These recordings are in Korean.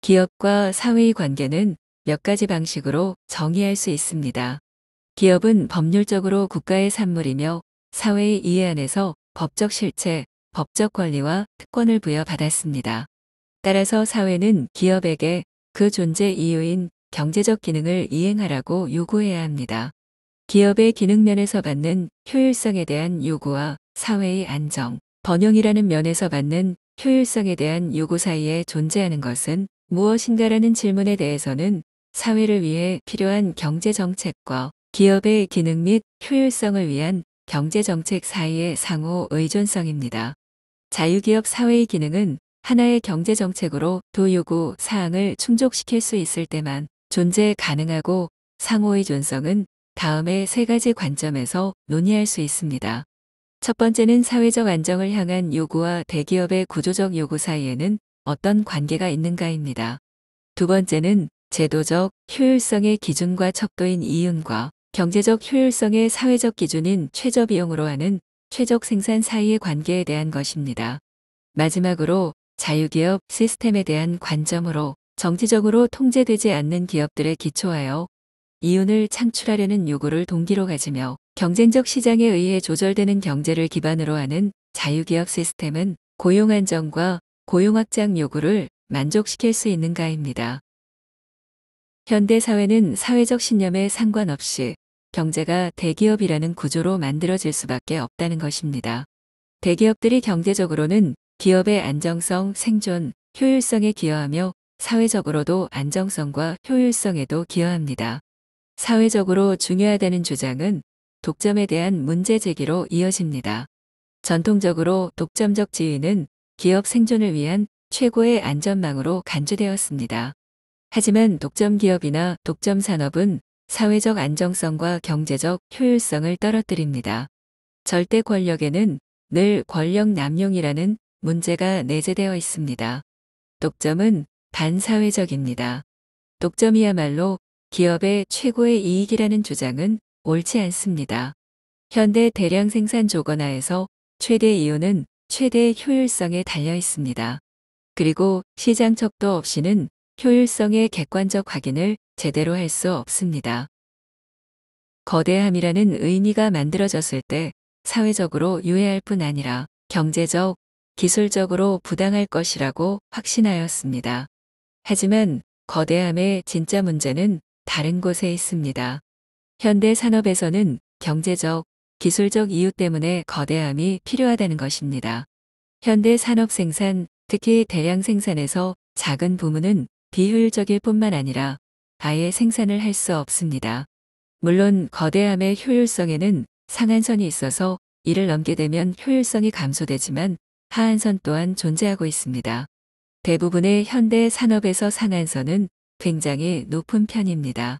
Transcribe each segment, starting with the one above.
기업과 사회의 관계는 몇 가지 방식으로 정의할 수 있습니다. 기업은 법률적으로 국가의 산물이며 사회의 이해 안에서 법적 실체, 법적 권리와 특권을 부여받았습니다. 따라서 사회는 기업에게 그 존재 이유인 경제적 기능을 이행하라고 요구해야 합니다. 기업의 기능면에서 받는 효율성에 대한 요구와 사회의 안정, 번영이라는 면에서 받는 효율성에 대한 요구 사이에 존재하는 것은 무엇인가라는 질문에 대해서는 사회를 위해 필요한 경제정책과 기업의 기능 및 효율성을 위한 경제정책 사이의 상호 의존성입니다. 자유기업 사회의 기능은 하나의 경제정책으로 도요구 사항을 충족시킬 수 있을 때만 존재 가능하고 상호의존성은 다음의 세 가지 관점에서 논의할 수 있습니다. 첫 번째는 사회적 안정을 향한 요구와 대기업의 구조적 요구 사이에는 어떤 관계가 있는가입니다. 두 번째는 제도적 효율성의 기준과 척도인 이윤과 경제적 효율성의 사회적 기준인 최저비용으로 하는 최적 생산 사이의 관계에 대한 것입니다. 마지막으로 자유기업 시스템에 대한 관점으로 정치적으로 통제되지 않는 기업들에 기초하여 이윤을 창출하려는 요구를 동기로 가지며 경쟁적 시장에 의해 조절되는 경제를 기반으로 하는 자유기업 시스템은 고용 안정과 고용 확장 요구를 만족시킬 수 있는가입니다. 현대 사회는 사회적 신념에 상관없이 경제가 대기업이라는 구조로 만들어질 수밖에 없다는 것입니다. 대기업들이 경제적으로는 기업의 안정성, 생존, 효율성에 기여하며 사회적으로도 안정성과 효율성에도 기여합니다. 사회적으로 중요하다는 주장은 독점에 대한 문제 제기로 이어집니다. 전통적으로 독점적 지위는 기업 생존을 위한 최고의 안전망으로 간주되었습니다. 하지만 독점 기업이나 독점 산업은 사회적 안정성과 경제적 효율성을 떨어뜨립니다. 절대 권력에는 늘 권력 남용이라는 문제가 내재되어 있습니다. 독점은 반사회적입니다. 독점이야말로 기업의 최고의 이익이라는 주장은 옳지 않습니다. 현대 대량 생산 조건하에서 최대 이윤은 최대 효율성에 달려 있습니다. 그리고 시장 척도 없이는 효율성의 객관적 확인을 제대로 할 수 없습니다. 거대함이라는 의미가 만들어졌을 때 사회적으로 유해할 뿐 아니라 경제적, 기술적으로 부당할 것이라고 확신하였습니다. 하지만 거대함의 진짜 문제는 다른 곳에 있습니다. 현대 산업에서는 경제적, 기술적 이유 때문에 거대함이 필요하다는 것입니다. 현대 산업 생산, 특히 대량 생산에서 작은 부문은 비효율적일 뿐만 아니라 아예 생산을 할 수 없습니다. 물론 거대함의 효율성에는 상한선이 있어서 이를 넘게 되면 효율성이 감소되지만 하한선 또한 존재하고 있습니다. 대부분의 현대 산업에서 상한선은 굉장히 높은 편입니다.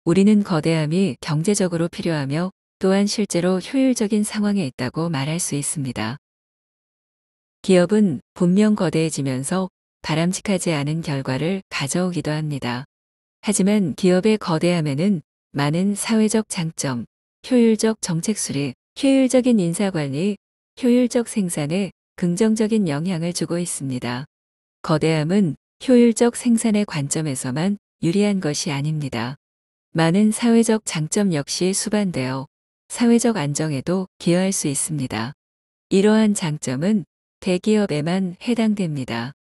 우리는 거대함이 경제적으로 필요하며 또한 실제로 효율적인 상황에 있다고 말할 수 있습니다. 기업은 분명 거대해지면서 바람직하지 않은 결과를 가져오기도 합니다. 하지만 기업의 거대함에는 많은 사회적 장점, 효율적 정책 수립, 효율적인 인사관리, 효율적 생산에 긍정적인 영향을 주고 있습니다. 거대함은 효율적 생산의 관점에서만 유리한 것이 아닙니다. 많은 사회적 장점 역시 수반되어 사회적 안정에도 기여할 수 있습니다. 이러한 장점은 대기업에만 해당됩니다.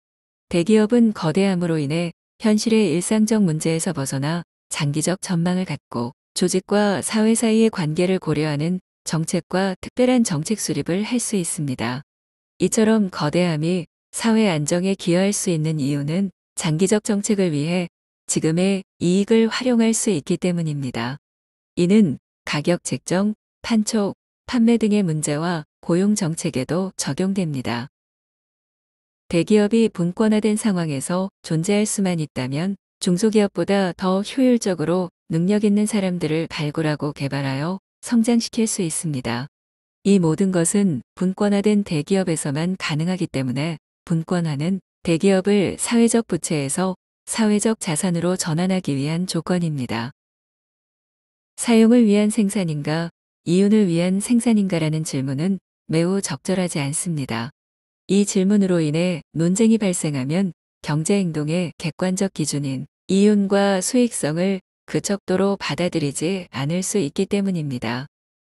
대기업은 거대함으로 인해 현실의 일상적 문제에서 벗어나 장기적 전망을 갖고 조직과 사회 사이의 관계를 고려하는 정책과 특별한 정책 수립을 할 수 있습니다. 이처럼 거대함이 사회 안정에 기여할 수 있는 이유는 장기적 정책을 위해 지금의 이익을 활용할 수 있기 때문입니다. 이는 가격 책정, 판촉, 판매 등의 문제와 고용 정책에도 적용됩니다. 대기업이 분권화된 상황에서 존재할 수만 있다면 중소기업보다 더 효율적으로 능력 있는 사람들을 발굴하고 개발하여 성장시킬 수 있습니다. 이 모든 것은 분권화된 대기업에서만 가능하기 때문에 분권화는 대기업을 사회적 부채에서 사회적 자산으로 전환하기 위한 조건입니다. 사용을 위한 생산인가, 이윤을 위한 생산인가라는 질문은 매우 적절하지 않습니다. 이 질문으로 인해 논쟁이 발생하면 경제 행동의 객관적 기준인 이윤과 수익성을 그 척도로 받아들이지 않을 수 있기 때문입니다.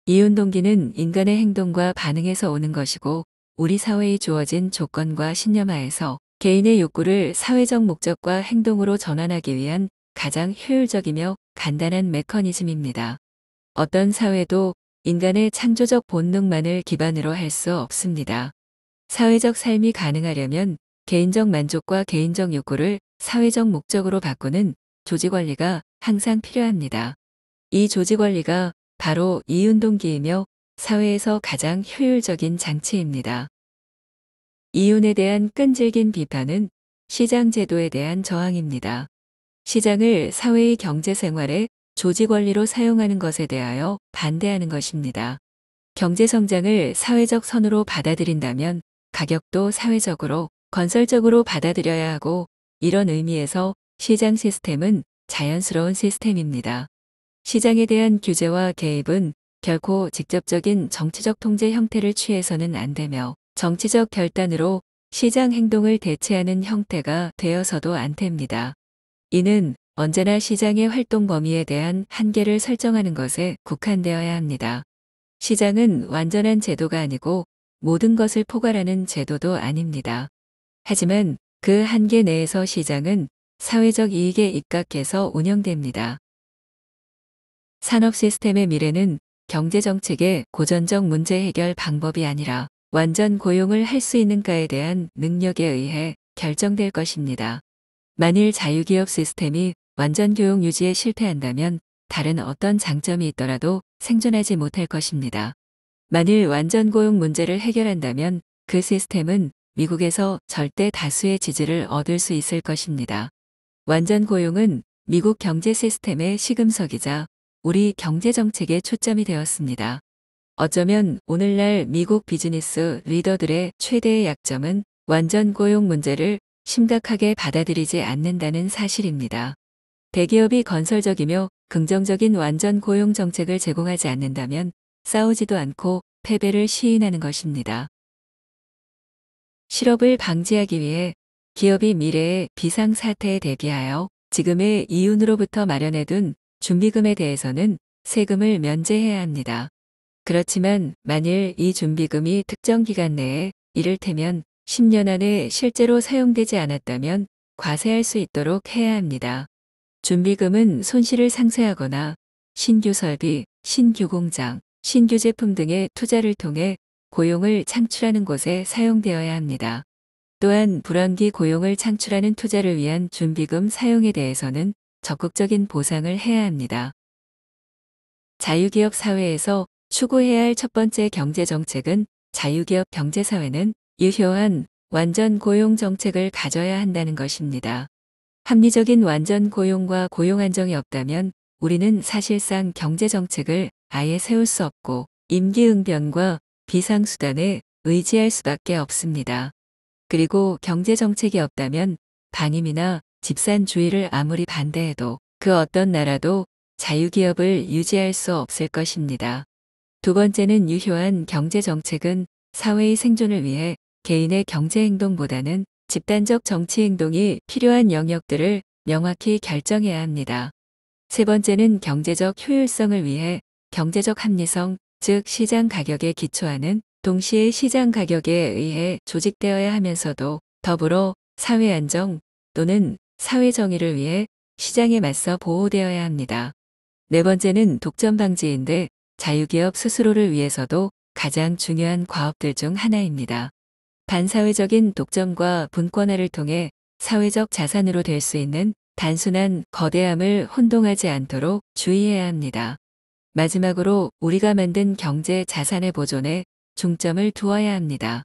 이윤 동기는 인간의 행동과 반응에서 오는 것이고 우리 사회에 주어진 조건과 신념하에서 개인의 욕구를 사회적 목적과 행동으로 전환하기 위한 가장 효율적이며 간단한 메커니즘입니다. 어떤 사회도 인간의 창조적 본능만을 기반으로 할 수 없습니다. 사회적 삶이 가능하려면 개인적 만족과 개인적 욕구를 사회적 목적으로 바꾸는 조직원리가 항상 필요합니다. 이 조직원리가 바로 이윤동기이며 사회에서 가장 효율적인 장치입니다. 이윤에 대한 끈질긴 비판은 시장제도에 대한 저항입니다. 시장을 사회의 경제생활에 조직원리로 사용하는 것에 대하여 반대하는 것입니다. 경제성장을 사회적 선으로 받아들인다면 가격도 사회적으로 건설적으로 받아들여야 하고 이런 의미에서 시장 시스템은 자연스러운 시스템입니다. 시장에 대한 규제와 개입은 결코 직접적인 정치적 통제 형태를 취해서는 안 되며 정치적 결단으로 시장 행동을 대체하는 형태가 되어서도 안 됩니다. 이는 언제나 시장의 활동 범위에 대한 한계를 설정하는 것에 국한되어야 합니다. 시장은 완전한 제도가 아니고 모든 것을 포괄하는 제도도 아닙니다. 하지만 그 한계 내에서 시장은 사회적 이익에 입각해서 운영됩니다. 산업 시스템의 미래는 경제정책의 고전적 문제 해결 방법이 아니라 완전 고용을 할 수 있는가에 대한 능력에 의해 결정될 것입니다. 만일 자유기업 시스템이 완전 교육 유지에 실패한다면 다른 어떤 장점이 있더라도 생존하지 못할 것입니다. 만일 완전 고용 문제를 해결한다면 그 시스템은 미국에서 절대 다수의 지지를 얻을 수 있을 것입니다. 완전 고용은 미국 경제 시스템의 시금석이자 우리 경제 정책의 초점이 되었습니다. 어쩌면 오늘날 미국 비즈니스 리더들의 최대의 약점은 완전 고용 문제를 심각하게 받아들이지 않는다는 사실입니다. 대기업이 건설적이며 긍정적인 완전 고용 정책을 제공하지 않는다면 싸우지도 않고 패배를 시인하는 것입니다. 실업을 방지하기 위해 기업이 미래의 비상사태에 대비하여 지금의 이윤으로부터 마련해둔 준비금에 대해서는 세금을 면제해야 합니다. 그렇지만 만일 이 준비금이 특정 기간 내에 이를테면 10년 안에 실제로 사용되지 않았다면 과세할 수 있도록 해야 합니다. 준비금은 손실을 상쇄하거나 신규 설비, 신규 공장, 신규 제품 등의 투자를 통해 고용을 창출하는 곳에 사용되어야 합니다. 또한 불황기 고용을 창출하는 투자를 위한 준비금 사용에 대해서는 적극적인 보상을 해야 합니다. 자유기업 사회에서 추구해야 할 첫 번째 경제정책은 자유기업 경제사회는 유효한 완전 고용 정책을 가져야 한다는 것입니다. 합리적인 완전 고용과 고용 안정이 없다면 우리는 사실상 경제정책을 아예 세울 수 없고 임기응변과 비상수단에 의지할 수밖에 없습니다. 그리고 경제정책이 없다면 방임이나 집산주의를 아무리 반대해도 그 어떤 나라도 자유기업을 유지할 수 없을 것입니다. 두 번째는 유효한 경제정책은 사회의 생존을 위해 개인의 경제행동보다는 집단적 정치행동이 필요한 영역들을 명확히 결정해야 합니다. 세 번째는 경제적 효율성을 위해 경제적 합리성, 즉 시장 가격에 기초하는 동시에 시장 가격에 의해 조직되어야 하면서도 더불어 사회 안정 또는 사회 정의를 위해 시장에 맞서 보호되어야 합니다. 네 번째는 독점 방지인데 자유기업 스스로를 위해서도 가장 중요한 과업들 중 하나입니다. 반사회적인 독점과 분권화를 통해 사회적 자산으로 될 수 있는 단순한 거대함을 혼동하지 않도록 주의해야 합니다. 마지막으로 우리가 만든 경제 자산의 보존에 중점을 두어야 합니다.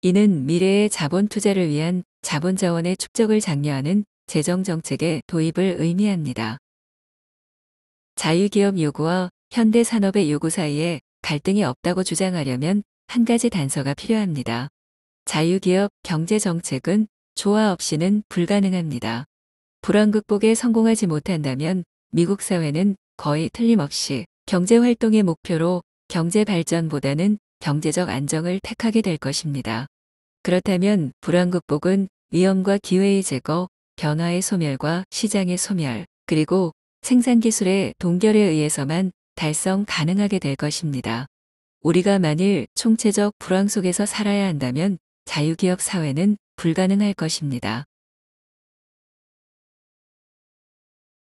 이는 미래의 자본 투자를 위한 자본 자원의 축적을 장려하는 재정 정책의 도입을 의미합니다. 자유기업 요구와 현대 산업의 요구 사이에 갈등이 없다고 주장하려면 한 가지 단서가 필요합니다. 자유기업 경제 정책은 조화 없이는 불가능합니다. 불황 극복에 성공하지 못한다면 미국 사회는 거의 틀림없이 경제 활동의 목표로 경제 발전보다는 경제적 안정을 택하게 될 것입니다. 그렇다면 불황 극복은 위험과 기회의 제거, 변화의 소멸과 시장의 소멸, 그리고 생산기술의 동결에 의해서만 달성 가능하게 될 것입니다. 우리가 만일 총체적 불황 속에서 살아야 한다면 자유개혁 사회는 불가능할 것입니다.